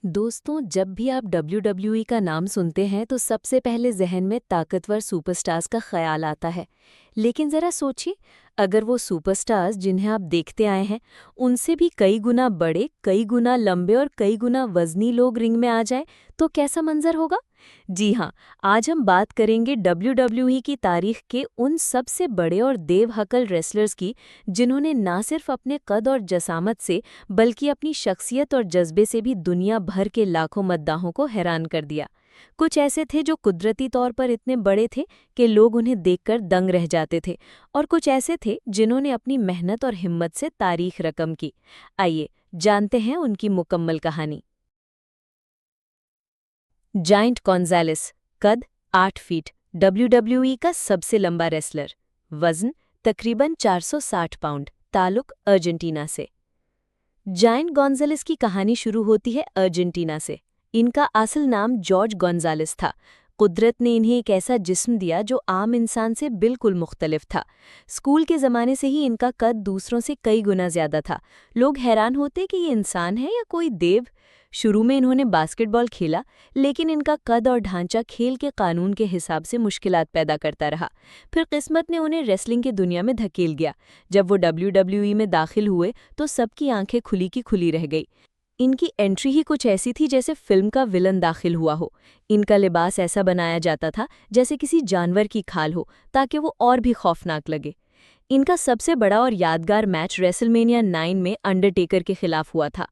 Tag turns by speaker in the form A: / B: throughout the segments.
A: दोस्तों, जब भी आप WWE का नाम सुनते हैं तो सबसे पहले जहन में ताकतवर सुपरस्टार्स का ख्याल आता है। लेकिन ज़रा सोचिए, अगर वो सुपरस्टार्स जिन्हें आप देखते आए हैं, उनसे भी कई गुना बड़े, कई गुना लंबे और कई गुना वज़नी लोग रिंग में आ जाएं, तो कैसा मंजर होगा? जी हाँ, आज हम बात करेंगे WWE की तारीख के उन सबसे बड़े और देवहकल रेसलर्स की, जिन्होंने ना सिर्फ अपने कद और जसामत से बल्कि अपनी शख्सियत और जज्बे से भी दुनिया भर के लाखों मद्दाहों को हैरान कर दिया। कुछ ऐसे थे जो कुदरती तौर पर इतने बड़े थे कि लोग उन्हें देखकर दंग रह जाते थे, और कुछ ऐसे थे जिन्होंने अपनी मेहनत और हिम्मत से तारीख रकम की। आइए जानते हैं उनकी मुकम्मल कहानी। जायंट गॉन्जालेस, कद 8 फीट, WWE का सबसे लंबा रेसलर। वजन तकरीबन 460 पाउंड। ताल्लुक अर्जेंटीना से। जायंट गॉन्जालेस की कहानी शुरू होती है अर्जेंटीना से। इनका असल नाम जॉर्ज गॉन्जालेस था। कुदरत ने इन्हें एक ऐसा जिस्म दिया जो आम इंसान से बिल्कुल मुख्तलिफ था। स्कूल के ज़माने से ही इनका कद दूसरों से कई गुना ज़्यादा था। लोग हैरान होते कि ये इंसान है या कोई देव। शुरू में इन्होंने बास्केटबॉल खेला, लेकिन इनका कद और ढांचा खेल के कानून के हिसाब से मुश्किलात पैदा करता रहा। फिर किस्मत ने उन्हें रेसलिंग की दुनिया में धकेल गया। जब वो WWE में दाखिल हुए तो सबकी आंखें खुली की खुली रह गई। इनकी एंट्री ही कुछ ऐसी थी जैसे फिल्म का विलन दाखिल हुआ हो। इनका लिबास ऐसा बनाया जाता था जैसे किसी जानवर की खाल हो, ताकि वो और भी खौफनाक लगे। इनका सबसे बड़ा और यादगार मैच रेसलमेनिया 9 में अंडरटेकर के खिलाफ हुआ था।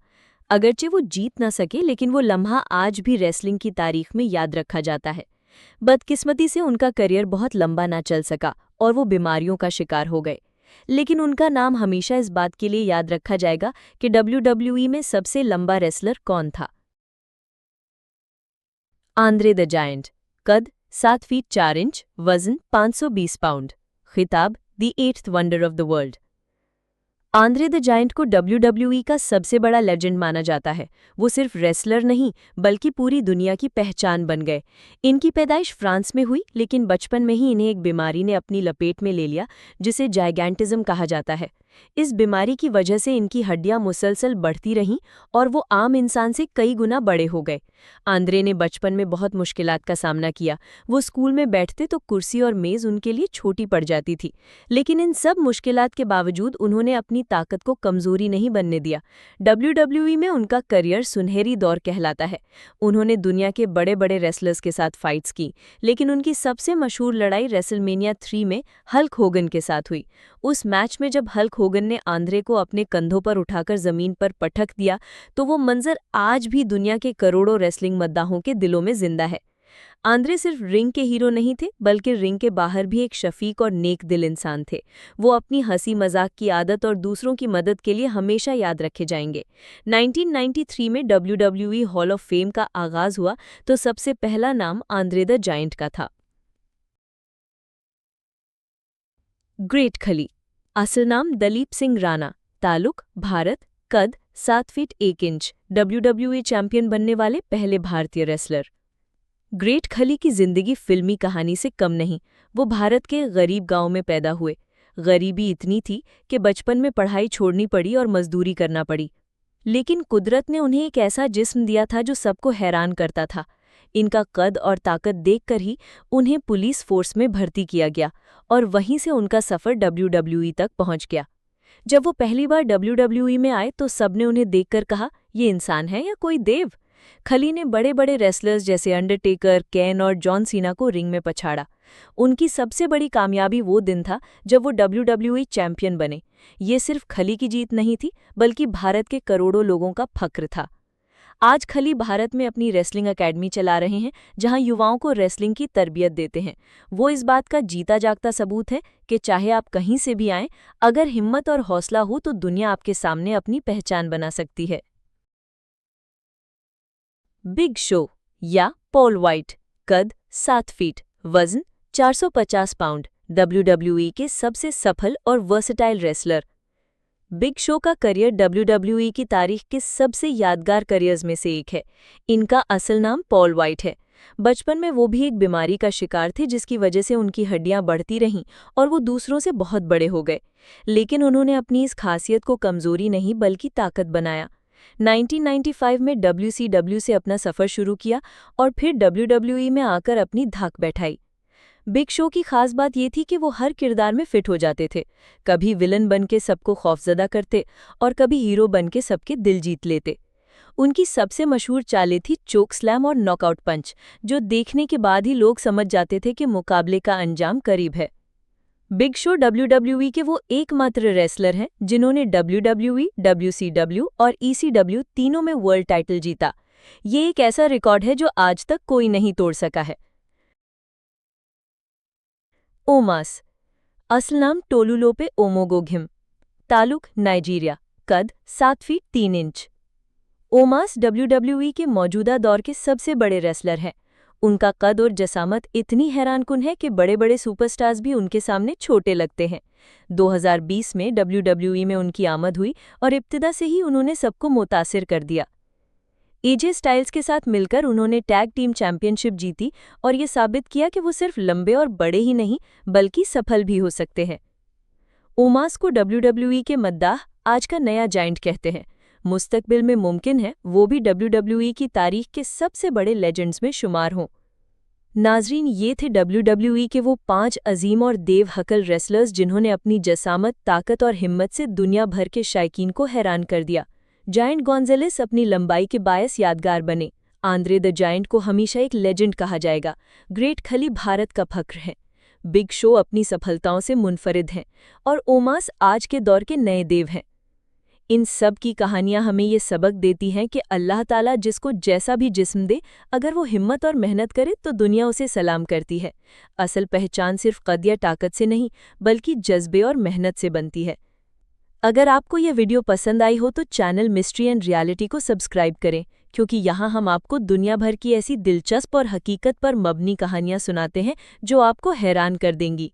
A: अगरचे वो जीत न सके, लेकिन वो लम्हा आज भी रेसलिंग की तारीख में याद रखा जाता है। बदकिस्मती से उनका करियर बहुत लंबा ना चल सका और वो बीमारियों का शिकार हो गए। लेकिन उनका नाम हमेशा इस बात के लिए याद रखा जाएगा कि WWE में सबसे लंबा रेसलर कौन था। आंद्रे द जायंट, कद 7 फीट 4 इंच, वजन 520 पाउंड। खिताब the eighth wonder of the world. Andre the giant को WWE का सबसे बड़ा लेजेंड माना जाता है। वो सिर्फ रेसलर नहीं, बल्कि पूरी दुनिया की पहचान बन गए। इनकी पैदाइश फ्रांस में हुई, लेकिन बचपन में ही इन्हें एक बीमारी ने अपनी लपेट में ले लिया, जिसे जाइगैंटिज्म कहा जाता है। इस बीमारी की वजह से इनकी हड्डियां मुसलसल बढ़ती रहीं और वो आम इंसान से कई गुना बड़े हो गए। आंद्रे ने बचपन में बहुत मुश्किलात का सामना किया। वो स्कूल में बैठते तो कुर्सी और मेज़ उनके लिए छोटी पड़ जाती थी। लेकिन इन सब मुश्किलात के बावजूद उन्होंने अपनी ताकत को कमज़ोरी नहीं बनने दिया। WWE में उनका करियर सुनहरी दौर कहलाता है। उन्होंने दुनिया के बड़े बड़े रेसलर्स के साथ फाइट्स की, लेकिन उनकी सबसे मशहूर लड़ाई रेसलमेनिया 3 में हल्क होगन के साथ हुई। उस मैच में जब हल्क होगन ने आंद्रे को अपने कंधों पर उठाकर ज़मीन पर पटक दिया, तो वो मंजर आज भी दुनिया के करोड़ों रेसलिंग मद्दाहों के दिलों में जिंदा है। आंद्रे सिर्फ रिंग के हीरो नहीं थे, बल्कि रिंग के बाहर भी एक शफीक और नेक दिल इंसान थे। वो अपनी हंसी मजाक की आदत और दूसरों की मदद के लिए हमेशा याद रखे जाएंगे। 1993 में WWE हॉल ऑफ फेम का आगाज हुआ तो सबसे पहला नाम आंद्रे द जायंट का था। ग्रेट खली, असल नाम दलीप सिंह राणा, ताल्लुक भारत, कद 7 फीट 1 इंच, WWE चैंपियन बनने वाले पहले भारतीय रेसलर। ग्रेट खली की जिंदगी फिल्मी कहानी से कम नहीं। वो भारत के गरीब गांव में पैदा हुए। गरीबी इतनी थी कि बचपन में पढ़ाई छोड़नी पड़ी और मजदूरी करना पड़ी। लेकिन कुदरत ने उन्हें एक ऐसा जिस्म दिया था जो सबको हैरान करता था। इनका कद और ताकत देखकर ही उन्हें पुलिस फोर्स में भर्ती किया गया और वहीं से उनका सफ़र WWE तक पहुंच गया। जब वो पहली बार WWE में आए तो सबने उन्हें देखकर कहा, ये इंसान है या कोई देव। खली ने बड़े बड़े रेसलर्स जैसे अंडरटेकर, केन और जॉन सीना को रिंग में पछाड़ा। उनकी सबसे बड़ी कामयाबी वो दिन था जब वो WWE चैंपियन बने। ये सिर्फ खली की जीत नहीं थी, बल्कि भारत के करोड़ों लोगों का फख्र था। आज खली भारत में अपनी रेसलिंग एकेडमी चला रहे हैं, जहां युवाओं को रेसलिंग की तरबियत देते हैं। वो इस बात का जीता जागता सबूत है कि चाहे आप कहीं से भी आएं, अगर हिम्मत और हौसला हो तो दुनिया आपके सामने अपनी पहचान बना सकती है। बिग शो या पॉल वाइट, कद 7 फीट, वजन 450 पाउंड, WWE के सबसे सफल और वर्सेटाइल रेसलर। बिग शो का करियर WWE की तारीख के सबसे यादगार करियर्स में से एक है। इनका असल नाम पॉल वाइट है। बचपन में वो भी एक बीमारी का शिकार थे, जिसकी वजह से उनकी हड्डियां बढ़ती रहीं और वो दूसरों से बहुत बड़े हो गए। लेकिन उन्होंने अपनी इस खासियत को कमजोरी नहीं बल्कि ताकत बनाया। 1995 में WCW से अपना सफ़र शुरू किया और फिर WWE में आकर अपनी धाक बैठाई। बिग शो की खास बात ये थी कि वो हर किरदार में फिट हो जाते थे। कभी विलन बन के सबको खौफजदा करते और कभी हीरो बन के सबके दिल जीत लेते। उनकी सबसे मशहूर चालें थी चोक स्लैम और नॉकआउट पंच, जो देखने के बाद ही लोग समझ जाते थे कि मुकाबले का अंजाम करीब है। बिग शो WWE के वो एकमात्र रेसलर हैं जिन्होंने WWE, WCW और ECW तीनों में वर्ल्ड टाइटल जीता। ये एक ऐसा रिकॉर्ड है जो आज तक कोई नहीं तोड़ सका है। ओमास, असल नाम टोलुलोपे ओमोगोघिम, तालुक नाइजीरिया, कद 7 फीट 3 इंच। ओमास WWE के मौजूदा दौर के सबसे बड़े रेसलर हैं। उनका कद और जसामत इतनी हैरानकुन है कि बड़े बड़े सुपरस्टार्स भी उनके सामने छोटे लगते हैं। 2020 में WWE में उनकी आमद हुई और इब्तिदा से ही उन्होंने सबको मुतासिर कर दिया। एजे स्टाइल्स के साथ मिलकर उन्होंने टैग टीम चैंपियनशिप जीती और ये साबित किया कि वो सिर्फ लंबे और बड़े ही नहीं बल्कि सफल भी हो सकते हैं। ओमास को WWE के मद्दाह आज का नया जायंट कहते हैं। मुस्तकबिल में मुमकिन है वो भी WWE की तारीख के सबसे बड़े लेजेंड्स में शुमार हों। नाजरीन, ये थे WWE के वो 5 अजीम और देव हकल रेसलर्स जिन्होंने अपनी जसामत, ताकत और हिम्मत से दुनिया भर के शायकीन को हैरान कर दिया। जायंट गोंजालेस अपनी लंबाई के बायस यादगार बने। आंद्रे द जायंट को हमेशा एक लेजेंड कहा जाएगा। ग्रेट खली भारत का फख्र है। बिग शो अपनी सफलताओं से मुनफरिद हैं और ओमास आज के दौर के नए देव हैं। इन सब की कहानियां हमें ये सबक देती हैं कि अल्लाह ताला जिसको जैसा भी जिस्म दे, अगर वो हिम्मत और मेहनत करे तो दुनिया उसे सलाम करती है। असल पहचान सिर्फ कद या ताकत से नहीं बल्कि जज्बे और मेहनत से बनती है। अगर आपको ये वीडियो पसंद आई हो तो चैनल मिस्ट्री एंड रियलिटी को सब्सक्राइब करें, क्योंकि यहाँ हम आपको दुनिया भर की ऐसी दिलचस्प और हकीकत पर मबनी कहानियाँ सुनाते हैं जो आपको हैरान कर देंगी।